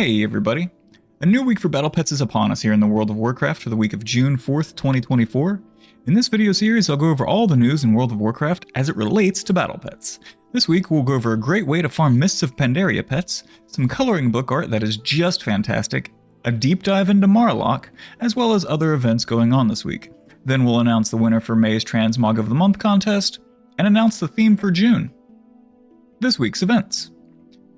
Hey everybody! A new week for Battle Pets is upon us here in the world of Warcraft for the week of June 4th, 2024. In this video series, I'll go over all the news in World of Warcraft as it relates to Battle Pets. This week, we'll go over a great way to farm Mists of Pandaria pets, some coloring book art that is just fantastic, a deep dive into Marlock, as well as other events going on this week. Then we'll announce the winner for May's Transmog of the Month contest, and announce the theme for June. This week's events.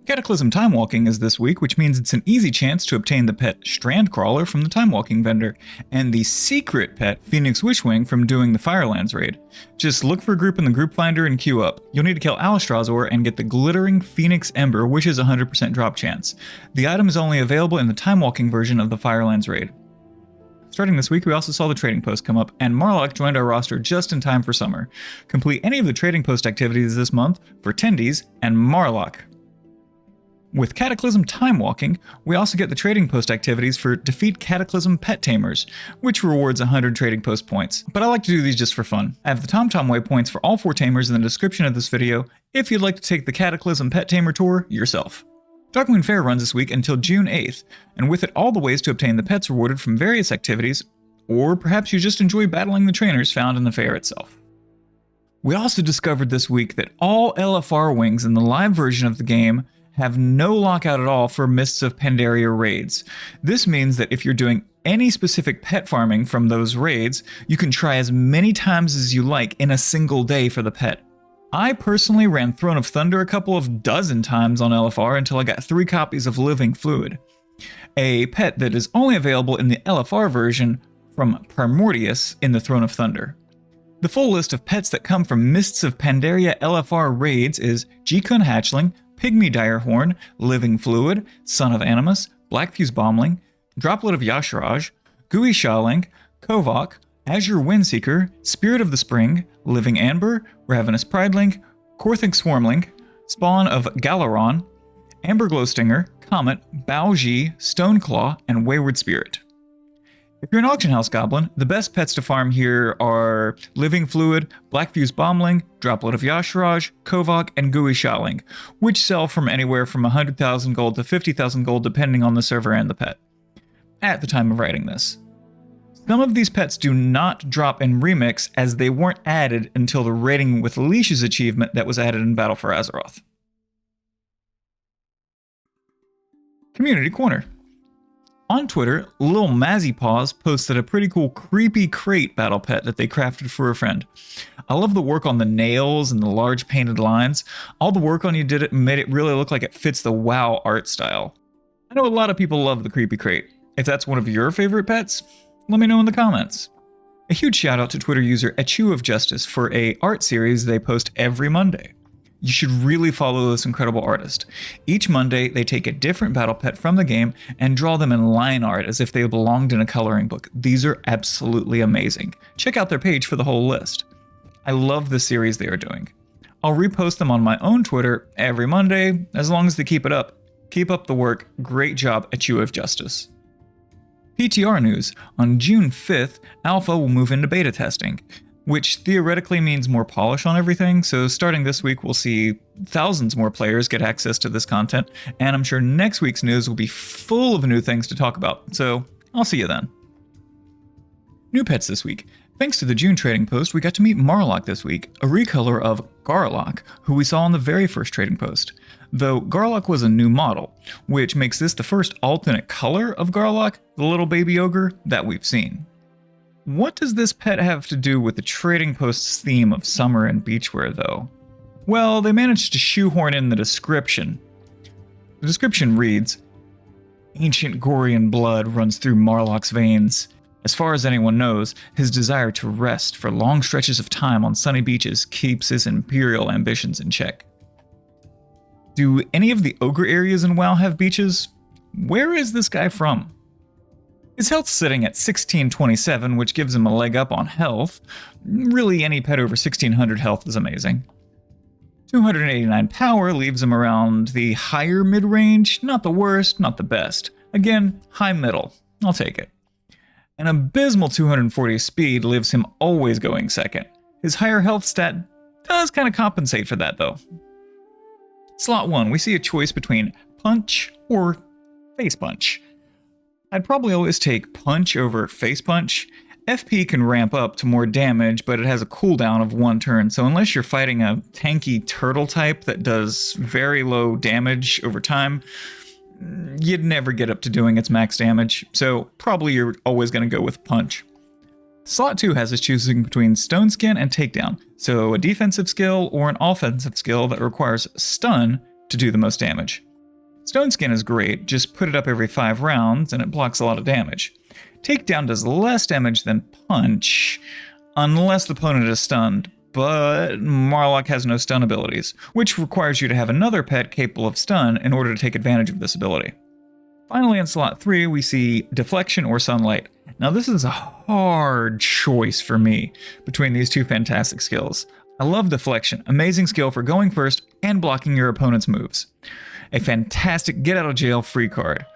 Cataclysm Timewalking is this week, which means it's an easy chance to obtain the pet Strandcrawler from the Timewalking vendor, and the secret pet Phoenix Wishwing from doing the Firelands raid. Just look for a group in the group finder and queue up. You'll need to kill Alistrazor and get the Glittering Phoenix Ember, which is a 100% drop chance. The item is only available in the Timewalking version of the Firelands raid. Starting this week, we also saw the trading post come up, and Marlock joined our roster just in time for summer. Complete any of the trading post activities this month for Tendies and Marlock. With Cataclysm Timewalking, we also get the trading post activities for Defeat Cataclysm Pet Tamers, which rewards 100 trading post points, but I like to do these just for fun. I have the TomTom waypoints for all 4 tamers in the description of this video if you'd like to take the Cataclysm Pet Tamer tour yourself. Darkmoon Fair runs this week until June 8th, and with it all the ways to obtain the pets rewarded from various activities, or perhaps you just enjoy battling the trainers found in the fair itself. We also discovered this week that all LFR wings in the live version of the game have no lockout at all for Mists of Pandaria raids. This means that if you're doing any specific pet farming from those raids, you can try as many times as you like in a single day for the pet. I personally ran Throne of Thunder a couple of dozen times on LFR until I got 3 copies of Living Fluid, a pet that is only available in the LFR version from Primordius in the Throne of Thunder. The full list of pets that come from Mists of Pandaria LFR raids is G-Kun Hatchling, Pygmy Direhorn, Living Fluid, Son of Animus, Blackfuse Bombling, Droplet of Yasharaj, Gooey Shawling, Kovok, Azure Windseeker, Spirit of the Spring, Living Amber, Ravenous Prideling, Korthink Swarmling, Spawn of Galaron, Amber Glowstinger, Comet, Baoji, Stoneclaw, and Wayward Spirit. If you're an Auction House Goblin, the best pets to farm here are Living Fluid, Blackfuse Bombling, Droplet of Yasharaj, Kovok, and Gooey Shawling, which sell from anywhere from 100,000 gold to 50,000 gold depending on the server and the pet, at the time of writing this. Some of these pets do not drop in Remix as they weren't added until the Raiding with Leashes achievement that was added in Battle for Azeroth. Community Corner. On Twitter, Lil Mazzy Paws posted a pretty cool creepy crate battle pet that they crafted for a friend. I love the work on the nails and the large painted lines. All the work on you did it and made it really look like it fits the WoW art style. I know a lot of people love the creepy crate. If that's one of your favorite pets, let me know in the comments. A huge shout out to Twitter user Echu of Justice for a art series they post every Monday. You should really follow this incredible artist. Each Monday, they take a different battle pet from the game and draw them in line art as if they belonged in a coloring book. These are absolutely amazing. Check out their page for the whole list. I love the series they are doing. I'll repost them on my own Twitter every Monday, as long as they keep it up. Keep up the work. Great job, Echu of Justice. PTR news. On June 5th, Alpha will move into beta testing, which theoretically means more polish on everything, so starting this week we'll see thousands more players get access to this content, and I'm sure next week's news will be full of new things to talk about, so I'll see you then. New pets this week. Thanks to the June trading post, we got to meet Marlock this week, a recolor of Garlock, who we saw on the very first trading post. Though Garlock was a new model, which makes this the first alternate color of Garlock, the little baby ogre, that we've seen. What does this pet have to do with the trading post's theme of summer and beachwear, though? Well, they managed to shoehorn in the description. The description reads, "Ancient Gorian blood runs through Marlock's veins. As far as anyone knows, his desire to rest for long stretches of time on sunny beaches keeps his imperial ambitions in check." Do any of the ogre areas in WoW have beaches? Where is this guy from? His health's sitting at 1627, which gives him a leg up on health. Really, any pet over 1600 health is amazing. 289 power leaves him around the higher mid-range. Not the worst, not the best. Again, high middle. I'll take it. An abysmal 240 speed leaves him always going second. His higher health stat does kind of compensate for that, though. Slot 1, we see a choice between Punch or Face Punch. I'd probably always take Punch over Face Punch. FP can ramp up to more damage, but it has a cooldown of 1 turn, so unless you're fighting a tanky turtle type that does very low damage over time, you'd never get up to doing its max damage, so probably you're always going to go with Punch. Slot 2 has us choosing between Stone Skin and Takedown, so a defensive skill or an offensive skill that requires Stun to do the most damage. Stone Skin is great, just put it up every 5 rounds and it blocks a lot of damage. Takedown does less damage than Punch, unless the opponent is stunned, but Marlock has no stun abilities, which requires you to have another pet capable of stun in order to take advantage of this ability. Finally, in slot 3, we see Deflection or Sunlight. Now this is a hard choice for me between these two fantastic skills. I love Deflection, amazing skill for going first and blocking your opponent's moves. A fantastic get-out-of-jail-free card.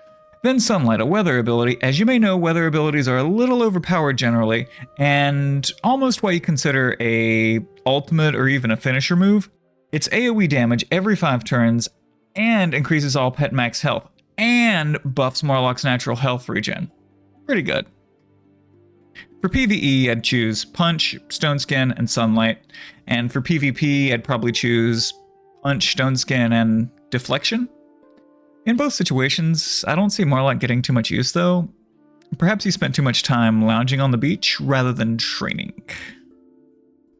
Then Sunlight, a weather ability. As you may know, weather abilities are a little overpowered generally, and almost what you consider a ultimate or even a finisher move. It's AoE damage every 5 turns, and increases all pet max health, and buffs Marlock's natural health regen. Pretty good. For PvE, I'd choose Punch, Stone Skin, and Sunlight, and for PvP, I'd probably choose Punch, Stone Skin, and Deflection. In both situations, I don't see Marlock getting too much use though. Perhaps he spent too much time lounging on the beach rather than training.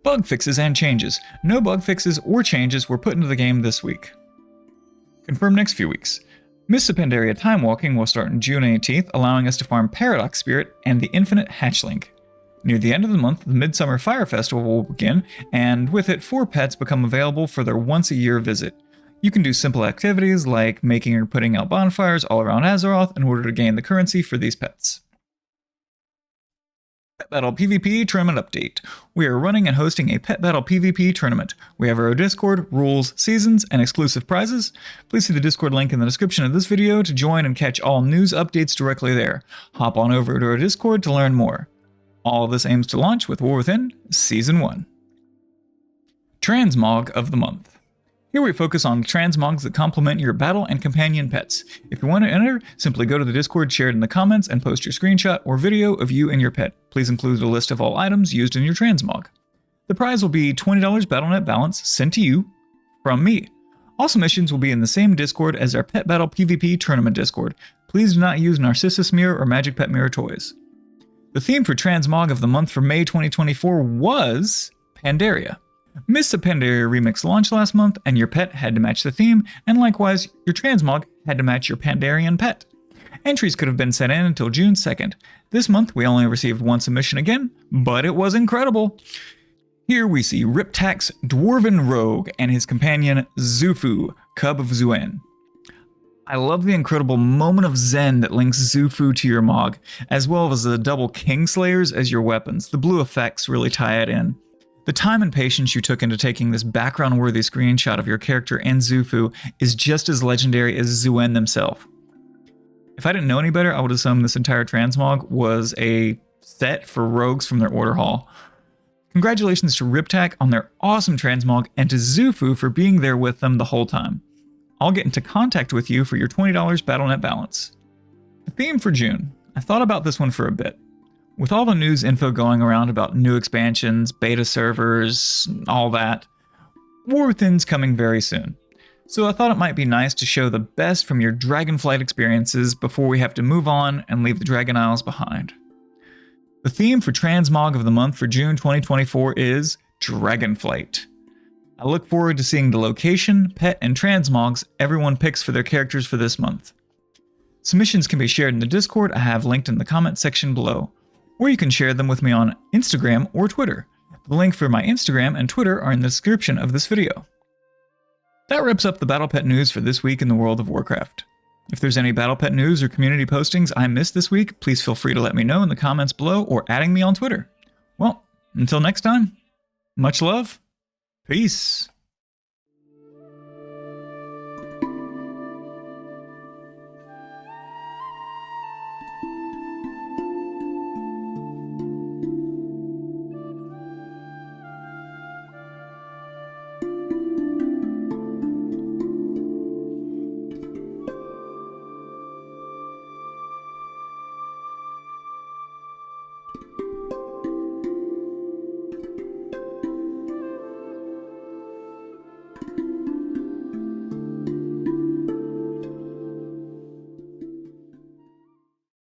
Bug fixes and changes. No bug fixes or changes were put into the game this week. Confirmed next few weeks. Mists of Pandaria Time Walking will start on June 18th, allowing us to farm Paradox Spirit and the Infinite Hatchling. Near the end of the month, the Midsummer Fire Festival will begin, and with it 4 pets become available for their once-a-year visit. You can do simple activities like making or putting out bonfires all around Azeroth in order to gain the currency for these pets. Pet Battle PvP Tournament Update. We are running and hosting a Pet Battle PvP tournament. We have our Discord, rules, seasons, and exclusive prizes. Please see the Discord link in the description of this video to join and catch all news updates directly there. Hop on over to our Discord to learn more. All of this aims to launch with War Within Season 1. Transmog of the Month. Here we focus on transmogs that complement your battle and companion pets. If you want to enter, simply go to the Discord shared in the comments and post your screenshot or video of you and your pet. Please include a list of all items used in your transmog. The prize will be $20 Battle.net balance sent to you from me. All submissions will be in the same Discord as our Pet Battle PvP Tournament Discord. Please do not use Narcissus Mirror or Magic Pet Mirror toys. The theme for Transmog of the Month for May 2024 was Pandaria. Mists of Pandaria Remix launched last month, and your pet had to match the theme, and likewise, your transmog had to match your Pandarian pet. Entries could have been sent in until June 2nd. This month, we only received 1 submission again, but it was incredible. Here we see Riptak's Dwarven Rogue and his companion Zufu, Cub of Zuen. I love the incredible moment of zen that links Zufu to your Mog, as well as the double Kingslayers as your weapons. The blue effects really tie it in. The time and patience you took into taking this background-worthy screenshot of your character and Zufu is just as legendary as Zuen themselves. If I didn't know any better, I would assume this entire transmog was a set for rogues from their order hall. Congratulations to Riptak on their awesome transmog and to Zufu for being there with them the whole time. I'll get into contact with you for your $20 Battle.net balance. The theme for June. I thought about this one for a bit. With all the news info going around about new expansions, beta servers, all that, War Within's coming very soon. So I thought it might be nice to show the best from your Dragonflight experiences before we have to move on and leave the Dragon Isles behind. The theme for Transmog of the Month for June 2024 is Dragonflight. I look forward to seeing the location, pet, and transmogs everyone picks for their characters for this month. Submissions can be shared in the Discord I have linked in the comment section below, or you can share them with me on Instagram or Twitter. The link for my Instagram and Twitter are in the description of this video. That wraps up the Battle Pet news for this week in the world of Warcraft. If there's any Battle Pet news or community postings I missed this week, please feel free to let me know in the comments below or adding me on Twitter. Well, until next time, much love, peace.